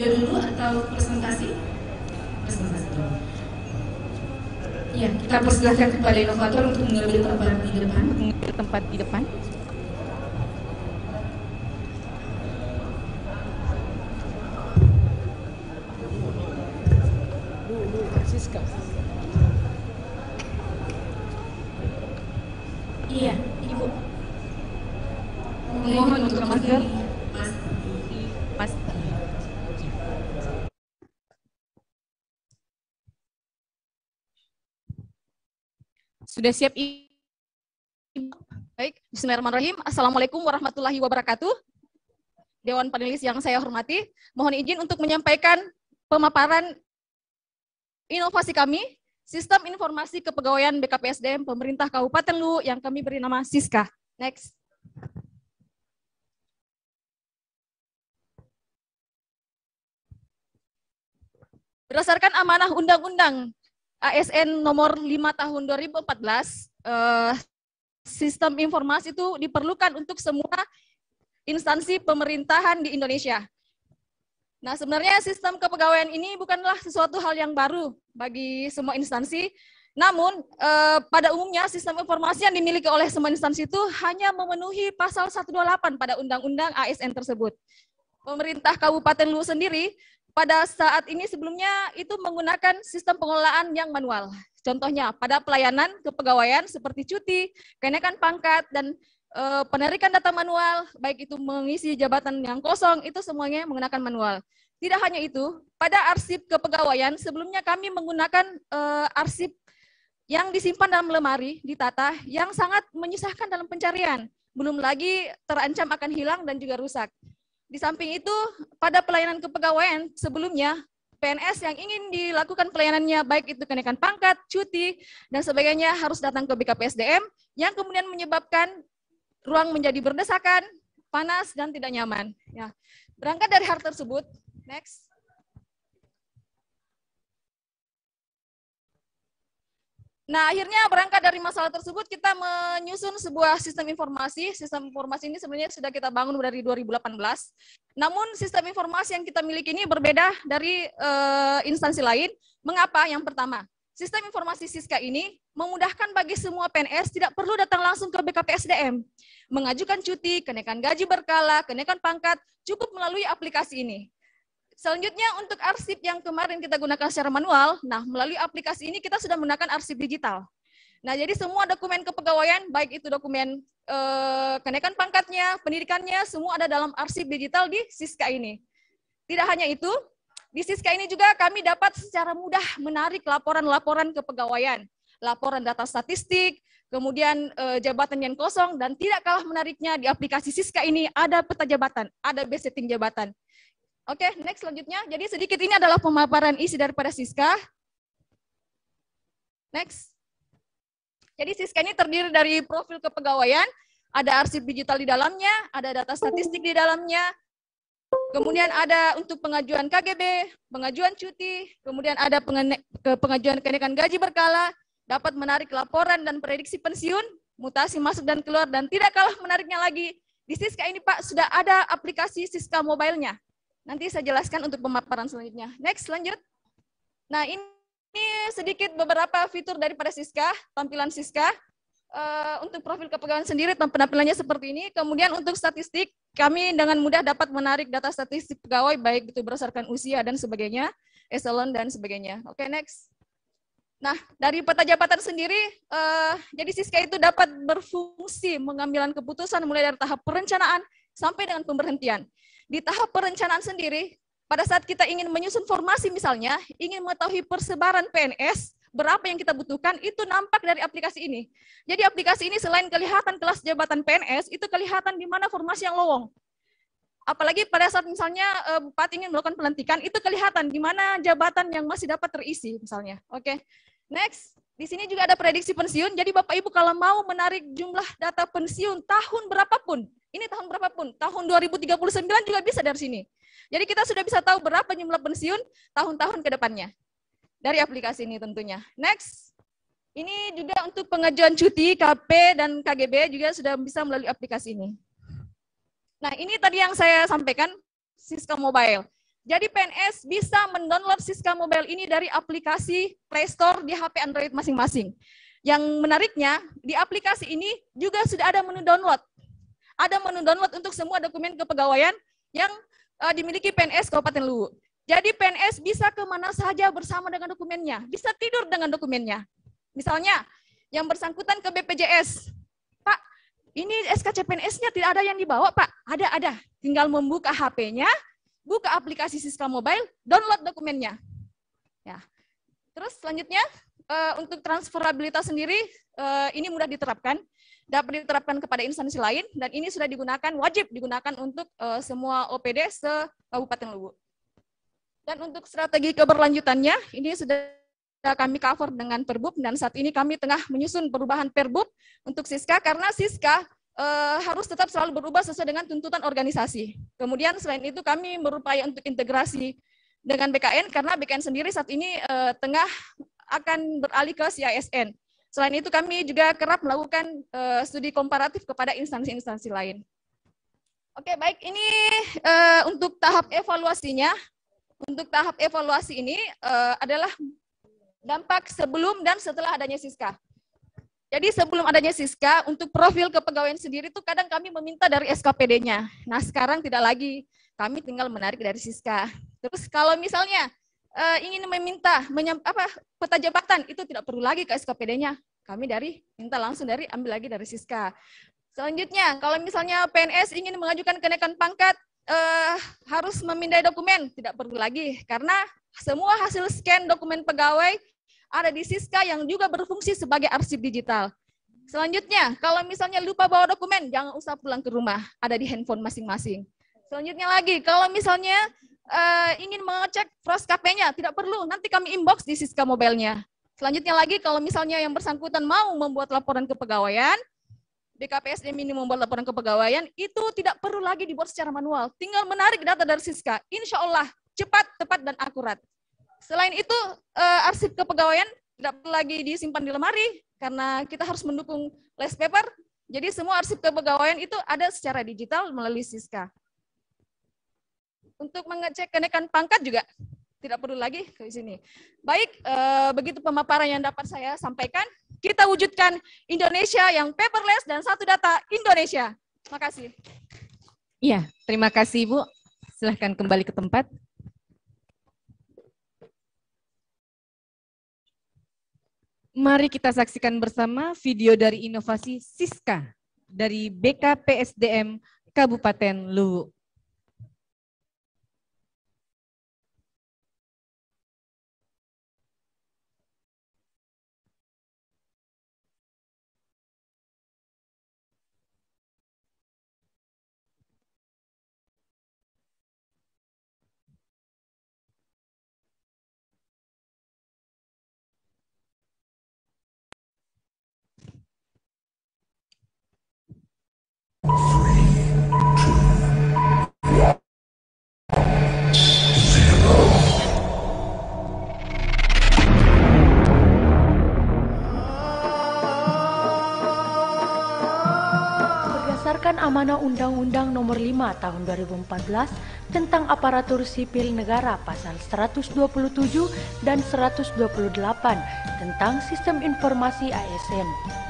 dulu atau presentasi? Presentasi dulu. Ya, kita persilahkan kepada inovator untuk mengambil tempat di depan. Mengambil tempat di depan. Siska. Iya, Ibu. Mohon untuk masker. Mas. Sudah siap, Ibu? Baik, bismillahirrahmanirrahim. Assalamualaikum warahmatullahi wabarakatuh. Dewan panelis yang saya hormati, mohon izin untuk menyampaikan pemaparan inovasi kami, Sistem Informasi Kepegawaian BKPSDM Pemerintah Kabupaten Luwu yang kami beri nama Siska. Next. Berdasarkan amanah Undang-Undang ASN nomor 5 tahun 2014, sistem informasi itu diperlukan untuk semua instansi pemerintahan di Indonesia. Nah, sebenarnya sistem kepegawaian ini bukanlah sesuatu hal yang baru bagi semua instansi, namun pada umumnya sistem informasi yang dimiliki oleh semua instansi itu hanya memenuhi pasal 128 pada Undang-Undang ASN tersebut. Pemerintah Kabupaten Luwu sendiri pada saat ini sebelumnya itu menggunakan sistem pengelolaan yang manual. Contohnya pada pelayanan kepegawaian seperti cuti, kenaikan pangkat, dan penarikan data manual, baik itu mengisi jabatan yang kosong, itu semuanya menggunakan manual. Tidak hanya itu, pada arsip kepegawaian sebelumnya kami menggunakan arsip yang disimpan dalam lemari, ditata, yang sangat menyusahkan dalam pencarian. Belum lagi terancam akan hilang dan juga rusak. Di samping itu, pada pelayanan kepegawaian sebelumnya, PNS yang ingin dilakukan pelayanannya, baik itu kenaikan pangkat, cuti, dan sebagainya, harus datang ke BKPSDM, yang kemudian menyebabkan ruang menjadi berdesakan, panas, dan tidak nyaman. Ya. Berangkat dari hal tersebut, next. Nah, akhirnya berangkat dari masalah tersebut, kita menyusun sebuah sistem informasi. Sistem informasi ini sebenarnya sudah kita bangun dari 2018. Namun, sistem informasi yang kita miliki ini berbeda dari instansi lain. Mengapa? Yang pertama, sistem informasi Siska ini memudahkan bagi semua PNS tidak perlu datang langsung ke BKPSDM. Mengajukan cuti, kenaikan gaji berkala, kenaikan pangkat, cukup melalui aplikasi ini. Selanjutnya untuk arsip yang kemarin kita gunakan secara manual, nah melalui aplikasi ini kita sudah menggunakan arsip digital. Nah jadi semua dokumen kepegawaian, baik itu dokumen kenaikan pangkatnya, pendidikannya, semua ada dalam arsip digital di Siska ini. Tidak hanya itu, di Siska ini juga kami dapat secara mudah menarik laporan-laporan kepegawaian, laporan data statistik, kemudian jabatan yang kosong, dan tidak kalah menariknya di aplikasi Siska ini ada peta jabatan, ada base setting jabatan. Oke, next selanjutnya. Jadi sedikit ini adalah pemaparan isi daripada Siska. Next. Jadi Siska ini terdiri dari profil kepegawaian, ada arsip digital di dalamnya, ada data statistik di dalamnya, kemudian ada untuk pengajuan KGB, pengajuan cuti, kemudian ada pengajuan kenaikan gaji berkala, dapat menarik laporan dan prediksi pensiun, mutasi masuk dan keluar, dan tidak kalah menariknya lagi, di Siska ini Pak sudah ada aplikasi Siska mobile-nya. Nanti saya jelaskan untuk pemaparan selanjutnya. Next, lanjut. Nah, ini sedikit beberapa fitur daripada Siska, tampilan Siska. Untuk profil kepegawaian sendiri, penampilannya seperti ini. Kemudian untuk statistik, kami dengan mudah dapat menarik data statistik pegawai, baik itu berdasarkan usia dan sebagainya, eselon dan sebagainya. Oke, next. Nah, dari peta jabatan sendiri, jadi Siska itu dapat berfungsi mengambil keputusan mulai dari tahap perencanaan sampai dengan pemberhentian. Di tahap perencanaan sendiri, pada saat kita ingin menyusun formasi misalnya, ingin mengetahui persebaran PNS, berapa yang kita butuhkan, itu nampak dari aplikasi ini. Jadi aplikasi ini selain kelihatan kelas jabatan PNS, itu kelihatan di mana formasi yang lowong. Apalagi pada saat misalnya Bupati ingin melakukan pelantikan, itu kelihatan di mana jabatan yang masih dapat terisi misalnya. Oke, next. Di sini juga ada prediksi pensiun, jadi Bapak Ibu kalau mau menarik jumlah data pensiun tahun berapapun, ini tahun berapapun, tahun 2039 juga bisa dari sini. Jadi kita sudah bisa tahu berapa jumlah pensiun tahun-tahun ke depannya. Dari aplikasi ini tentunya. Next. Ini juga untuk pengajuan cuti, KP, dan KGB juga sudah bisa melalui aplikasi ini. Nah ini tadi yang saya sampaikan, Siska Mobile. Jadi PNS bisa mendownload Siska Mobile ini dari aplikasi Play Store di HP Android masing-masing. Yang menariknya, di aplikasi ini juga sudah ada menu download. Ada menu download untuk semua dokumen kepegawaian yang dimiliki PNS Kabupaten Luwu. Jadi PNS bisa kemana saja bersama dengan dokumennya, bisa tidur dengan dokumennya. Misalnya, yang bersangkutan ke BPJS, Pak, ini SKCPNS-nya tidak ada yang dibawa, Pak. Ada. Tinggal membuka HP-nya, buka aplikasi Siska Mobile, download dokumennya. Ya. Terus selanjutnya, untuk transferabilitas sendiri, ini mudah diterapkan, dapat diterapkan kepada instansi lain, dan ini sudah digunakan, wajib digunakan untuk semua OPD se-Kabupaten Luwu. Dan untuk strategi keberlanjutannya, ini sudah kami cover dengan Perbub, dan saat ini kami tengah menyusun perubahan Perbub untuk Siska, karena Siska harus tetap selalu berubah sesuai dengan tuntutan organisasi. Kemudian selain itu kami berupaya untuk integrasi dengan BKN, karena BKN sendiri saat ini tengah akan beralih ke CISN. Selain itu kami juga kerap melakukan studi komparatif kepada instansi-instansi lain. Oke, baik, ini untuk tahap evaluasinya. Untuk tahap evaluasi ini adalah dampak sebelum dan setelah adanya Siska. Jadi sebelum adanya Siska, untuk profil kepegawaian sendiri itu kadang kami meminta dari SKPD-nya. Nah sekarang tidak lagi, kami tinggal menarik dari Siska. Terus kalau misalnya ingin meminta peta jabatan, itu tidak perlu lagi ke SKPD-nya. Kami minta langsung ambil lagi dari Siska. Selanjutnya, kalau misalnya PNS ingin mengajukan kenaikan pangkat, harus memindai dokumen, tidak perlu lagi. Karena semua hasil scan dokumen pegawai ada di Siska yang juga berfungsi sebagai arsip digital. Selanjutnya, kalau misalnya lupa bawa dokumen, jangan usah pulang ke rumah, ada di handphone masing-masing. Selanjutnya lagi, kalau misalnya ingin mengecek FROSKP-nya, tidak perlu, nanti kami inbox di Siska Mobile-nya. Selanjutnya lagi, kalau misalnya yang bersangkutan mau membuat laporan kepegawaian, BKPSDM ini membuat laporan kepegawaian, itu tidak perlu lagi dibuat secara manual, tinggal menarik data dari Siska, insya Allah cepat, tepat, dan akurat. Selain itu, arsip kepegawaian tidak perlu lagi disimpan di lemari, karena kita harus mendukung less paper, jadi semua arsip kepegawaian itu ada secara digital melalui Siska. Untuk mengecek kenaikan pangkat juga tidak perlu lagi ke sini. Baik, begitu pemaparan yang dapat saya sampaikan, kita wujudkan Indonesia yang paperless dan satu data Indonesia. Terima kasih. Iya, terima kasih Ibu. Silahkan kembali ke tempat. Mari kita saksikan bersama video dari inovasi Siska dari BKPSDM Kabupaten Luwu. Berdasarkan amanah Undang-Undang Nomor 5 Tahun 2014 tentang Aparatur Sipil Negara Pasal 127 dan 128 tentang Sistem Informasi ASN,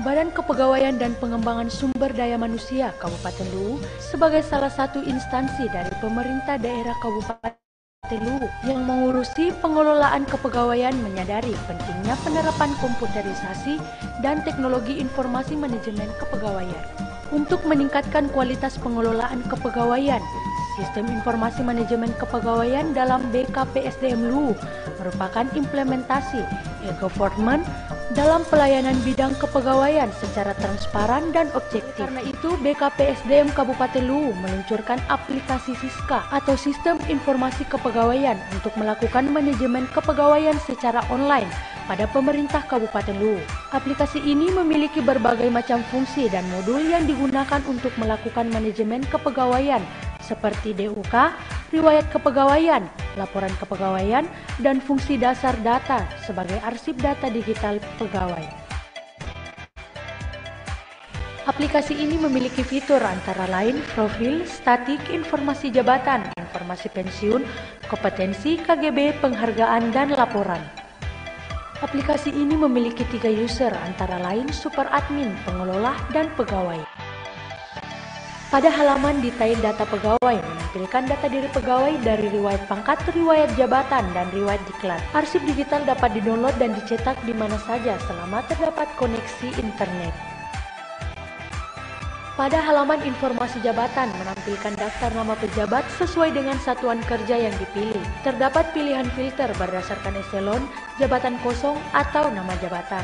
Badan Kepegawaian dan Pengembangan Sumber Daya Manusia Kabupaten Luwu sebagai salah satu instansi dari pemerintah daerah Kabupaten Luwu yang mengurusi pengelolaan kepegawaian menyadari pentingnya penerapan komputerisasi dan teknologi informasi manajemen kepegawaian. Untuk meningkatkan kualitas pengelolaan kepegawaian, Sistem Informasi Manajemen Kepegawaian dalam BKPSDM Luwu merupakan implementasi e-government dalam pelayanan bidang kepegawaian secara transparan dan objektif. Karena itu, BKPSDM Kabupaten Luwu meluncurkan aplikasi Siska atau Sistem Informasi Kepegawaian untuk melakukan manajemen kepegawaian secara online pada pemerintah Kabupaten Luwu. Aplikasi ini memiliki berbagai macam fungsi dan modul yang digunakan untuk melakukan manajemen kepegawaian seperti DUK, riwayat kepegawaian, laporan kepegawaian, dan fungsi dasar data sebagai arsip data digital pegawai. Aplikasi ini memiliki fitur antara lain profil, statik, informasi jabatan, informasi pensiun, kompetensi, KGB, penghargaan, dan laporan. Aplikasi ini memiliki 3 user antara lain super admin, pengelola, dan pegawai. Pada halaman detail data pegawai menampilkan data diri pegawai dari riwayat pangkat, riwayat jabatan, dan riwayat diklat. Arsip digital dapat didownload dan dicetak di mana saja selama terdapat koneksi internet. Pada halaman informasi jabatan menampilkan daftar nama pejabat sesuai dengan satuan kerja yang dipilih. Terdapat pilihan filter berdasarkan eselon, jabatan kosong, atau nama jabatan.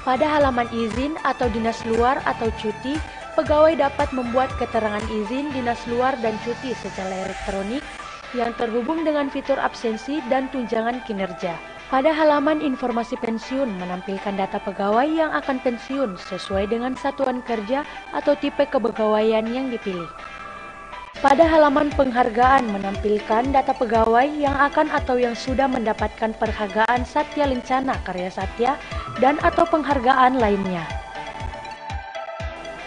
Pada halaman izin atau dinas luar atau cuti, pegawai dapat membuat keterangan izin dinas luar dan cuti secara elektronik yang terhubung dengan fitur absensi dan tunjangan kinerja. Pada halaman informasi pensiun menampilkan data pegawai yang akan pensiun sesuai dengan satuan kerja atau tipe kepegawaian yang dipilih. Pada halaman penghargaan menampilkan data pegawai yang akan atau yang sudah mendapatkan penghargaan Satya Lencana Karya Satya dan atau penghargaan lainnya.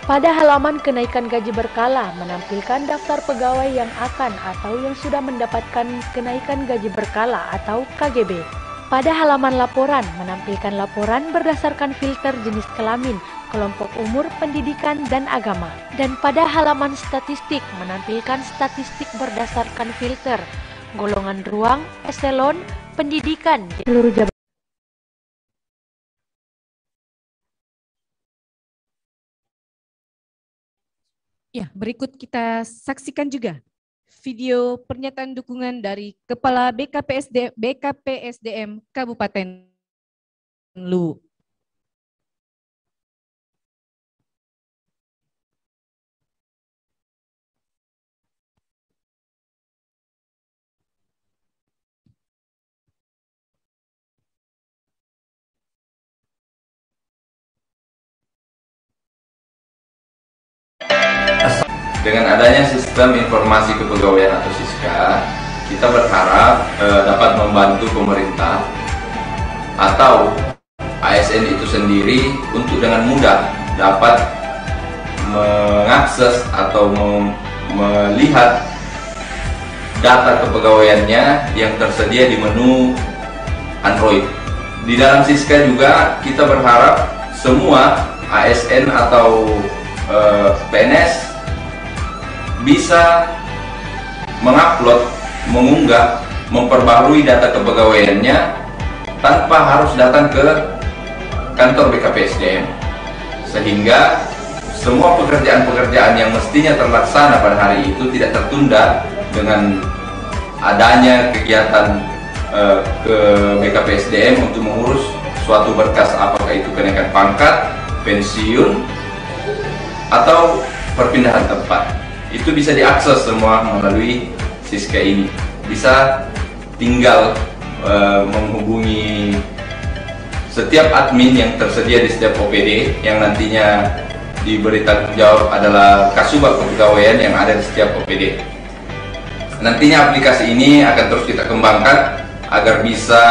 Pada halaman kenaikan gaji berkala menampilkan daftar pegawai yang akan atau yang sudah mendapatkan kenaikan gaji berkala atau KGB. Pada halaman laporan menampilkan laporan berdasarkan filter jenis kelamin, kelompok umur, pendidikan, dan agama. Dan pada halaman statistik menampilkan statistik berdasarkan filter, golongan ruang, eselon, pendidikan, seluruh jabatan. Ya, berikut kita saksikan juga video pernyataan dukungan dari Kepala BKPSDM Kabupaten Luwu. Dengan adanya sistem informasi kepegawaian atau SISKA, kita berharap dapat membantu pemerintah atau ASN itu sendiri untuk dengan mudah dapat mengakses atau melihat data kepegawaiannya yang tersedia di menu Android. Di dalam SISKA juga kita berharap semua ASN atau PNS bisa mengupload, mengunggah, memperbarui data kepegawaiannya tanpa harus datang ke kantor BKPSDM, sehingga semua pekerjaan-pekerjaan yang mestinya terlaksana pada hari itu tidak tertunda dengan adanya kegiatan ke BKPSDM untuk mengurus suatu berkas, apakah itu kenaikan pangkat, pensiun, atau perpindahan tempat. Itu bisa diakses semua melalui SISKA ini. Bisa tinggal menghubungi setiap admin yang tersedia di setiap OPD yang nantinya diberi tanggung jawab adalah Kasubag Kepegawaian yang ada di setiap OPD. Nantinya aplikasi ini akan terus kita kembangkan agar bisa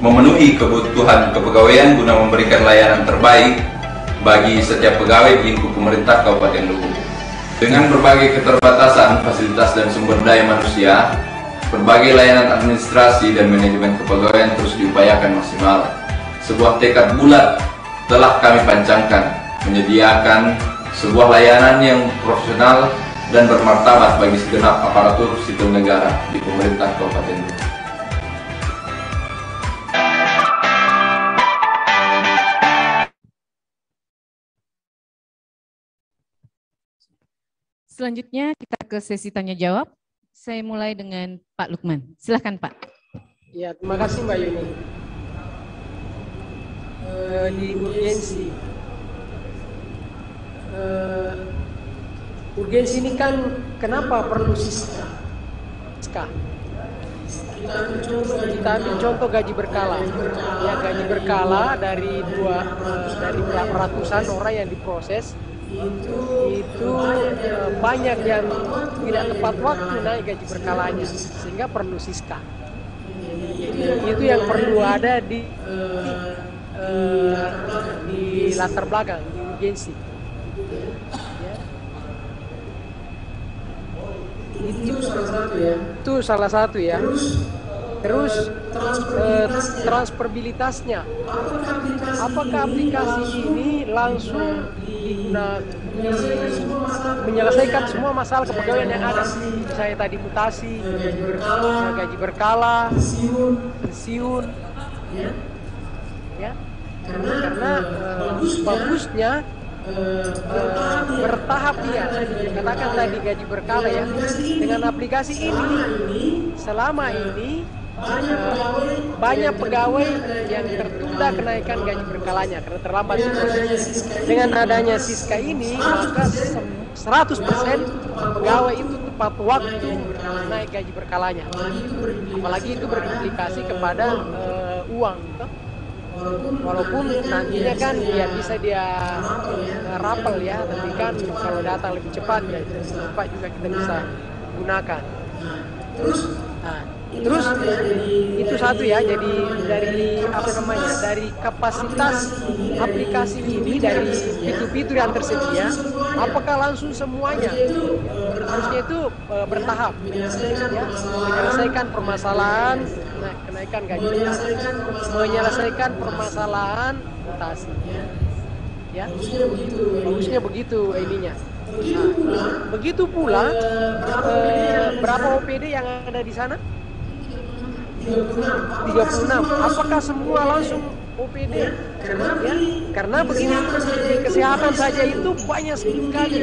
memenuhi kebutuhan kepegawaian guna memberikan layanan terbaik bagi setiap pegawai di lingkup pemerintah Kabupaten Luwu. Dengan berbagai keterbatasan fasilitas dan sumber daya manusia, berbagai layanan administrasi dan manajemen kepegawaian terus diupayakan maksimal. Sebuah tekad bulat telah kami pancangkan, menyediakan sebuah layanan yang profesional dan bermartabat bagi segenap aparatur sipil negara di pemerintah Kabupaten Luwu. Selanjutnya kita ke sesi tanya jawab. Saya mulai dengan Pak Lukman. Silakan Pak. Ya, terima kasih Mbak Yuni. Di urgensi, urgensi ini kan kenapa perlu SISKA? Kita ambil contoh gaji berkala. Ya, gaji berkala dari ratusan orang yang diproses. Itu banyak yang tidak tepat waktu naik gaji berkalanya, sehingga perlu SISKA. Itu yang perlu ada di latar belakang, di urgensi. Itu salah satu ya. Terus transferabilitasnya. Apakah aplikasi ini langsung menyelesaikan semua masalah kepegawaian yang ada? Misalnya tadi mutasi, gaji berkala, pensiun, ya. Karena bagusnya bertahap dia. Katakan tadi gaji berkala ya. Dengan aplikasi ini, selama ini banyak pegawai yang tertunda kenaikan gaji berkalanya karena terlambat proses. Dengan adanya Siska ini, maka 100% pegawai itu tepat waktu naik gaji berkalanya. Apalagi itu berimplikasi kepada uang. Walaupun nantinya kan ya bisa dia rapel ya, tapi kan kalau datang lebih cepat ya cepat juga kita bisa gunakan. Terus itu satu ya, jadi dari dari kapasitas aplikasi ini, dari fitur-fitur yang tersedia, apakah langsung semuanya? Harusnya itu bertahap ya, menyelesaikan permasalahan kenaikan gaji, menyelesaikan permasalahan mutasi ya, bagusnya begitu ininya. Begitu pula berapa OPD yang ada di sana? 36. Apakah semua langsung OPD? Ya, karena begini, di kesehatan saja itu banyak sekali.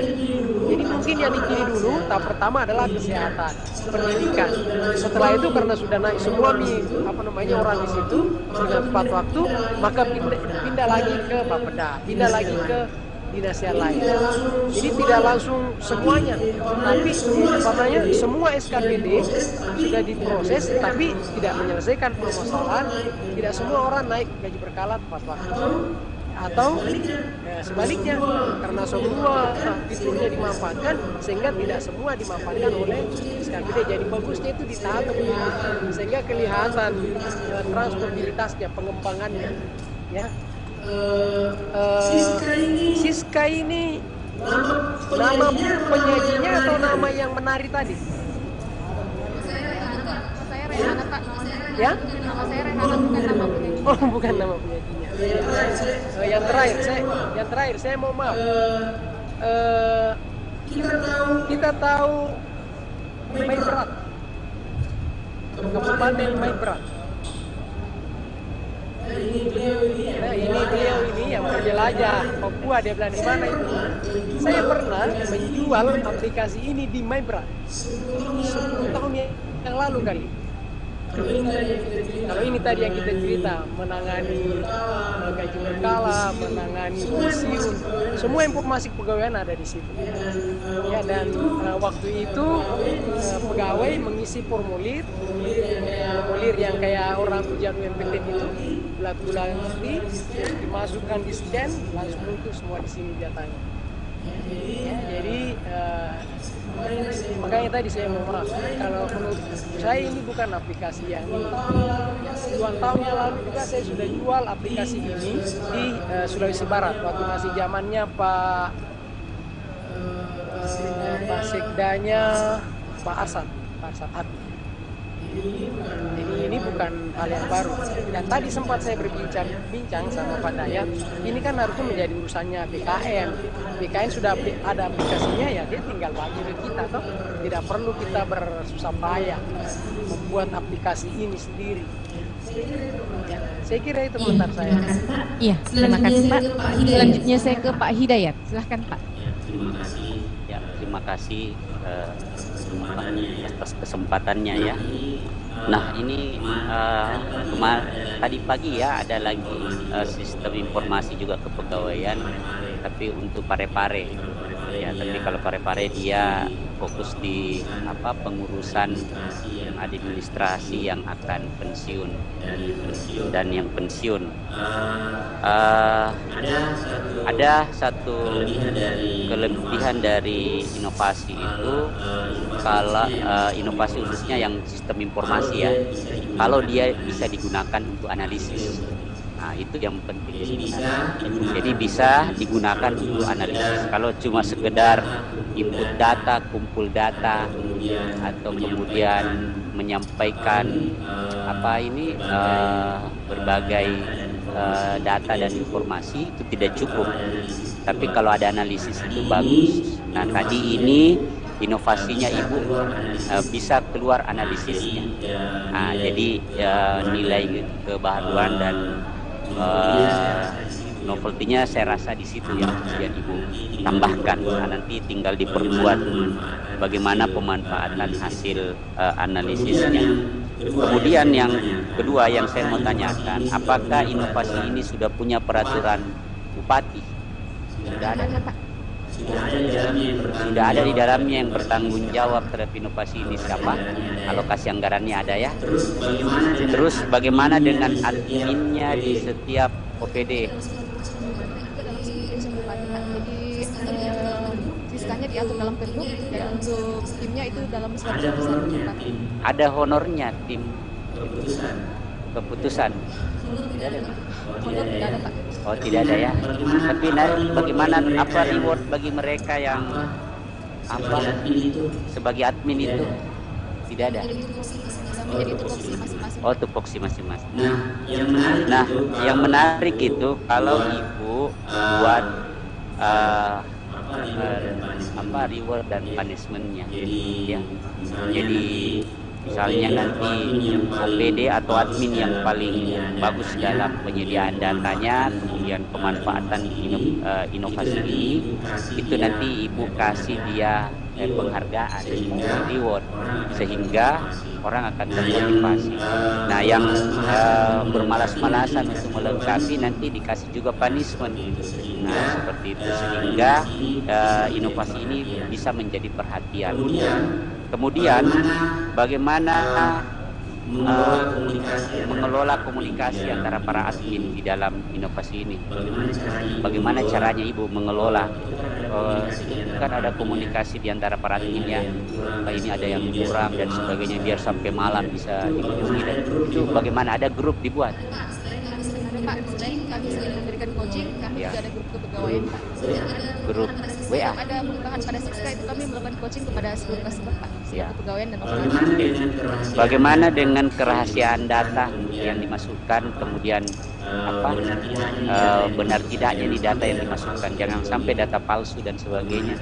Jadi mungkin yang dipilih dulu, tahap pertama adalah kesehatan, pendidikan. Setelah itu karena sudah naik semua orang di situ dengan tepat waktu, maka pindah lagi ke Bapeda, pindah lagi ke dinas yang lain. Jadi tidak langsung semuanya, tapi semua SKPD sudah diproses, tapi tidak menyelesaikan permasalahan. Tidak semua orang naik gaji berkala tepat waktu. Atau sebaliknya, karena semua fiturnya dimanfaatkan, sehingga tidak semua dimanfaatkan oleh SKPD. Jadi bagusnya itu ditata sehingga kelihatan transferabilitasnya, pengembangannya, ya. Siska ini nama penyajinya atau nama yang menari tadi? Saya Rehana, Pak. Ya? Nama saya Rehana, bukan nama penyajinya. Oh, bukan nama penyajinya. Yang terakhir saya mau maaf. Kita tahu Maibrat, Kabupaten Maibrat. Nah, ini beliau yang berjelajah Papua, dia bilang di mana itu. Saya pernah menjual aplikasi ini di Maibrat 10 tahun yang lalu kali. Kalau ini tadi yang kita cerita, menangani gaji berkala, menangani pensiun, semua informasi kepegawaian ada di situ. Ya, dan waktu itu pegawai mengisi formulir yang kayak orang ujian UMPTN itu, bulan dimasukkan di scan, langsung itu semua di sini datanya. Ya, jadi makanya tadi saya mau maaf, kalau menurut saya ini bukan aplikasi yang ini. 2 tahun yang lalu juga saya sudah jual aplikasi ini di Sulawesi Barat waktu masih zamannya Pak Sekdanya Pak Asad Hati. Jadi ini bukan hal yang baru. Dan tadi sempat saya berbincang sama Pak Dayat, ini kan harusnya menjadi urusannya BKN. BKN sudah ada aplikasinya, ya dia tinggal bagi ke kita, toh. Tidak perlu kita bersusah payah membuat aplikasi ini sendiri. Ya, saya kira itu komentar saya. Iya, terima kasih Pak. Selanjutnya saya ke Pak Hidayat. Silahkan Pak. Ya, terima kasih atas kesempatannya ya. Nah ini tadi pagi ya ada lagi sistem informasi juga kepegawaian, tapi untuk Parepare ya. Tapi kalau Parepare dia fokus di pengurusan administrasi yang akan pensiun dan yang pensiun. Ada satu kelebihan dari inovasi itu, kalau inovasi khususnya yang sistem informasi ya, kalau dia bisa digunakan untuk analisis. Nah, itu yang penting sebenarnya. Jadi bisa digunakan untuk analisis. Kalau cuma sekedar input data, kumpul data, atau kemudian menyampaikan berbagai data dan informasi, itu tidak cukup. Tapi kalau ada analisis itu bagus. Nah, tadi ini inovasinya Ibu bisa keluar analisisnya. Nah, jadi nilai kebaharuan dan novelty-nya saya rasa di situ yang kemudian Ibu tambahkan. Nah, nanti tinggal diperbuat bagaimana pemanfaatan hasil analisisnya. Kemudian yang kedua yang saya mau tanyakan, apakah inovasi ini sudah punya peraturan bupati? Sudah ada, Pak. Sudah ada di dalamnya yang bertanggung jawab terhadap inovasi ini siapa? Alokasi anggarannya ada ya. Terus bagaimana dengan adminnya di setiap OPD? Jadi Siskanya diatur dalam Pergub dan untuk timnya itu dalam surat keputusan. Ada honornya tim keputusan? Tidak ada, Pak. Honor tidak ada, Pak. Oh, tidak ada ya. Tapi bagaimana reward bagi mereka yang sebagai admin itu? Tidak ada. Jadi tupoksi masing-masing. Oh, tupoksi masing-masing. Nah, yang menarik itu kalau Ibu buat reward dan punishment-nya, ya. Jadi misalnya nanti OPD atau admin yang paling bagus dalam penyediaan datanya, kemudian pemanfaatan inovasi ini, itu nanti Ibu kasih dia penghargaan, reward, sehingga orang akan termotivasi. Nah, yang bermalas-malasan untuk melengkapi nanti dikasih juga punishment. Nah, seperti itu sehingga inovasi ini bisa menjadi perhatian. Kemudian bagaimana mengelola komunikasi antara para admin di dalam inovasi ini? Bagaimana caranya Ibu mengelola? Kan ada komunikasi di antara para adminnya, ini ada yang kurang dan sebagainya, biar sampai malam bisa dihubungi. Dan itu bagaimana? Ada grup dibuat? Pak, selain kami sering memberikan coaching, kami juga ada grup kepegawaian, Pak. Grup WA? Ada perubahan pada Siska itu kami melakukan coaching kepada seluruh customer, Pak. Ya. Kepegawaian dan operasional. Bagaimana dengan kerahasiaan data yang dimasukkan, kemudian benar tidaknya di data yang dimasukkan, jangan sampai data palsu dan sebagainya.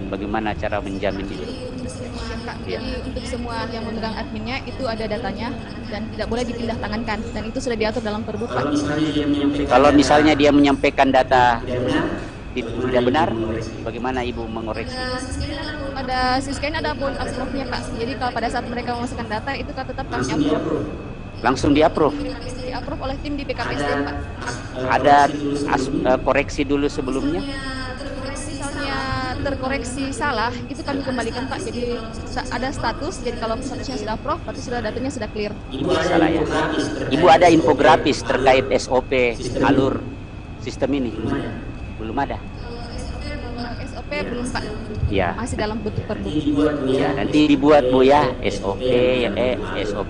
Bagaimana cara menjamin itu? Ya. Jadi untuk semua yang memegang adminnya itu ada datanya dan tidak boleh dipindah tangankan, dan itu sudah diatur dalam Pergub, Pak. Kalau misalnya dia menyampaikan data tidak benar, bagaimana Ibu mengoreksi? Pada Siska ini ada board approve-nya, Pak. Jadi kalau pada saat mereka memasukkan data itu kan tetap kami approve. Langsung di-approve? Di-approve oleh tim di BKPSDM, Pak. Ada koreksi dulu sebelumnya? Misalnya terkoreksi salah, itu kami kembalikan, Pak. Jadi ada status, jadi kalau statusnya sudah approve, berarti sudah datanya sudah clear. Salah ya. Ibu ada infografis terkait SOP alur sistem ini? Belum ada? SOP belum, Pak. Ya. Masih dalam bentuk Pergub. Ya, nanti dibuat Bu ya SOP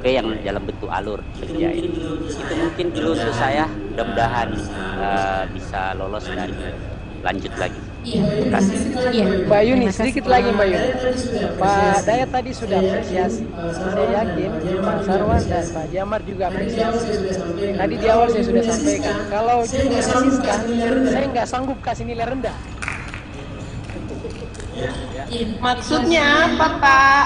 yang dalam bentuk alur kerja ini. Itu mungkin dulu untuk saya, mudah-mudahan bisa lolos dan lanjut lagi. Iya. Terima kasih. Iya. Mbak Yuni, sedikit lagi Mbak Yuni. Pak Dayat tadi sudah apresiasi. Saya yakin Pak Sarwan dan Pak Jamar juga apresiasi. Tadi di awal saya sudah sampaikan, kalau Siska, saya nggak sanggup kasih nilai rendah. Maksudnya apa, Pak?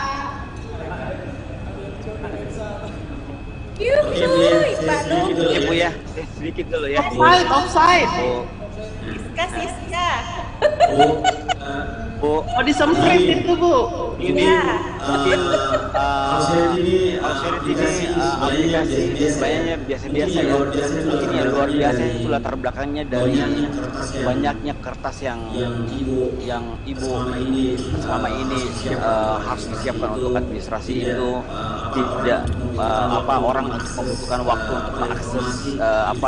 Pak Lu. Ibu ya, sedikit dulu ya. Offside. Siska. Bu, Oh, disemprit itu, Bu. Ini mungkin Auxerity ini aplikasi sebenarnya biasa-biasa ya. Mungkin yang luar biasa itu latar belakangnya dari banyaknya kertas yang ibu selama ini harus disiapkan untuk administrasi itu, tidak orang untuk membutuhkan waktu untuk mengakses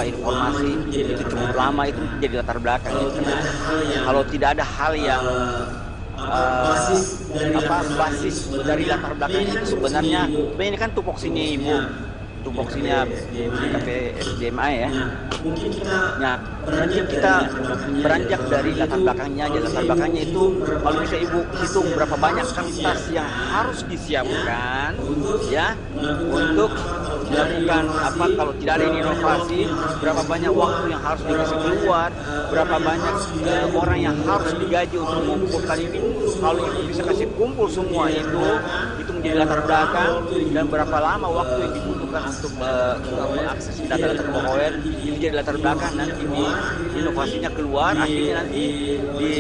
informasi itu cukup lama, itu jadi latar belakang. Kalau tidak ada hal yang basis dari latar belakang itu sebenarnya ini kan tupoksinya Ibu. tupoksinya BKPSDMA ya. Nah, nanti kita beranjak dari latar belakangnya aja. Latar belakangnya itu kalau bisa Ibu hitung berapa banyak kertas yang harus disiapkan ya untuk melakukan apa kalau tidak ada inovasi, berapa banyak waktu yang harus dikasih keluar, berapa banyak orang yang harus digaji untuk mengumpulkan ini. Kalau Ibu bisa kasih kumpul semua itu menjadi latar belakang, dan berapa lama waktu yang dibutuhkan untuk mengakses data-data kepegawaian itu jadi latar belakang. Nanti di inovasinya keluar, akhirnya nanti di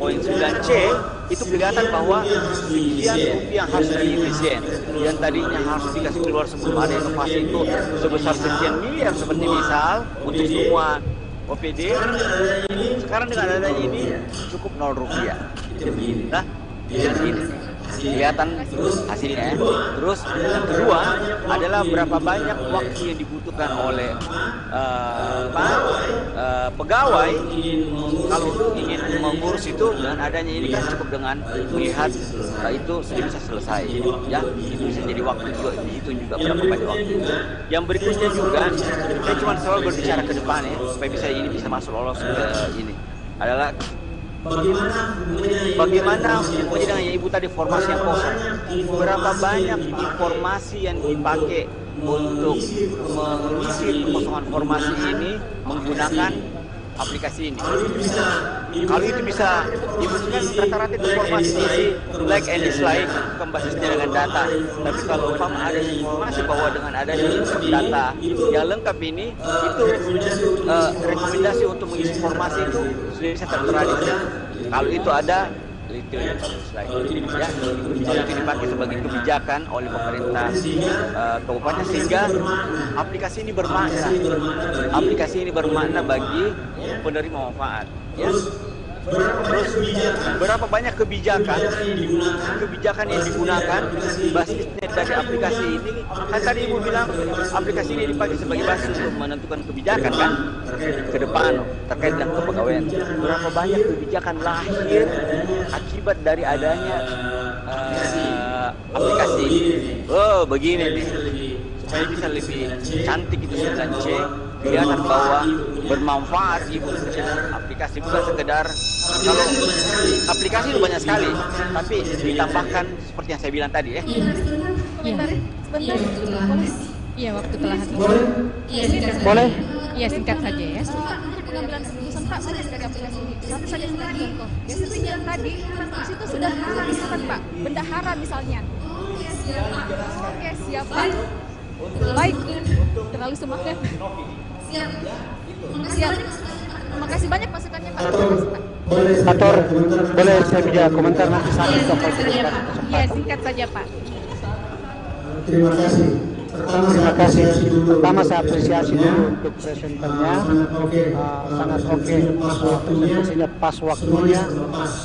poin 9C itu kelihatan bahwa sekian rupiah harus diefisien, yang tadinya harus dikasih keluar sebelum ada inovasi itu sebesar sekian miliar, seperti misal untuk semua OPD, sekarang dengan adanya ini cukup 0 rupiah. Nah, ini kelihatan hasilnya ya. Terus yang kedua adalah berapa banyak waktu yang dibutuhkan oleh pegawai kalau ingin mengurus itu. Dengan adanya ini kan cukup dengan melihat itu sudah bisa selesai ya. Itu bisa jadi waktu juga, dihitung juga berapa banyak waktu. Yang berikutnya juga saya cuma selalu berbicara ke depan ya, supaya bisa masuk lolos ke ini adalah bagaimana dengan yang Ibu tadi formasi yang kosong, berapa banyak informasi yang dipakai untuk mengisi kekosongan formasi ini menggunakan aplikasi ini. Kalau itu bisa Ibu kan rata-rata informasi diisi like and dislike, bukan basisnya dengan data. Tapi kalau ada informasi bahwa dengan adanya data yang lengkap ini, itu rekomendasi untuk mengisi informasi itu sudah bisa tertera di sana. Kalau itu ada ya, kalau itu dipakai sebagai kebijakan oleh pemerintah kabupaten, sehingga aplikasi ini bermakna. Aplikasi ini bermakna bagi penerima manfaat. Ya. Terus berapa banyak kebijakan yang digunakan basisnya dari aplikasi ini. Kan tadi Ibu bilang aplikasi ini dipakai sebagai basis untuk menentukan kebijakan kan ke depan terkait dengan kepegawaian. Berapa banyak kebijakan lahir akibat dari adanya aplikasi ini. Oh begini nih, supaya bisa lebih cantik itu 9C, kelihatan bahwa bermanfaat Ibu. Aplikasi bukan sekedar, kalau aplikasi itu banyak sekali, tapi ditambahkan seperti yang saya bilang tadi ya. Sebentar. Iya, waktu telah habis. Boleh? Iya, singkat saja ya. Untuk pengambilan keputusan Pak banyak dari aplikasi ini. Satu saja sebagai contoh. Ya seperti yang tadi, di situ sudah hara misalkan Pak, bendahara misalnya. Oke, siap Pak. Baik, terlalu semangat. Siap. Terima kasih banyak masukannya Pak. Atur, boleh saya bisa komentar nanti saat itu. Iya, singkat saja Pak. Terima kasih. Pertama saya apresiasi dulu untuk presenternya, sangat oke. Presentasinya pas waktunya,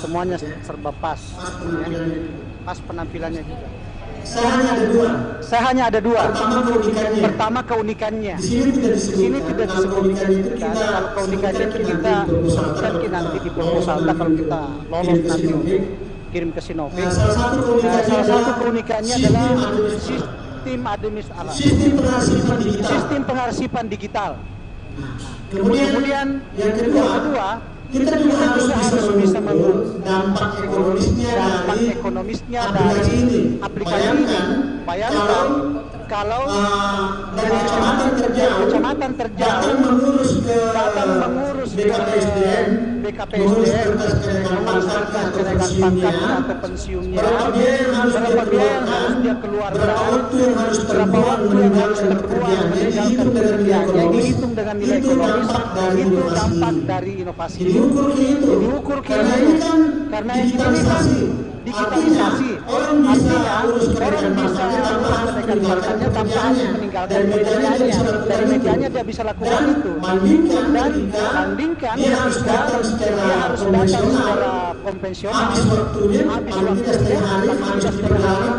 semuanya serba pas. Ya. Pas penampilannya juga. Saya hanya ada dua. Pertama keunikannya. Di sini tidak disebutkan. Kalau keunikannya itu kita sebutkan nanti di proposal. Kalau kita lolos nanti kirim ke Sinovac. Salah satu keunikannya adalah sistem pengarsipan digital. Kemudian yang kedua, kita juga harus bisa mengurus dampak ekonomisnya dari aplikasi ini. Bayangkan kalau dari kecamatan terjauh datang mengurus ke BKPSDM, mengurus kertas kenaikan pangkatnya atau pensiunnya, berapa biaya yang harus dia keluarkan, berapa waktu yang harus terbuang meninggalkan pekerjaannya, dihitung dengan nilai ekonomis. Itu dampak dari inovasi ini. Diukur karena ini digitalisasi, artinya orang bisa menyampaikan pangkatnya tanpa harus meninggalkan pekerjaannya. Dari medianya dia bisa lakukan itu. Dan bandingkan ketika dia harus datang secara konvensional, habis waktunya, aktivitas sederhana,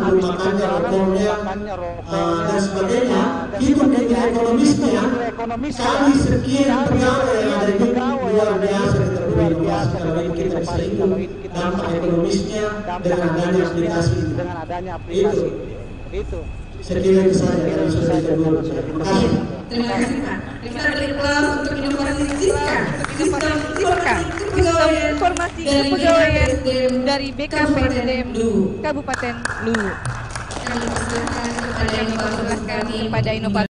habis di perjalanan, makannya, rokoknya, dan sebagainya. Nilai ekonomisnya dari pegawai yang luar biasa dalam inovasi. Kalau ini kita bisa ekonomisnya dengan adanya aplikasi. Itu. Saya kira itu saja yang sudah terima kasih. Terima kasih Pak. Kita beri aplaus untuk inovasi Siska. Sistem Informasi kepegawaian dari BKPSDM Kabupaten Luwu. Kami persilakan kepada inovator kami. Kepada inovator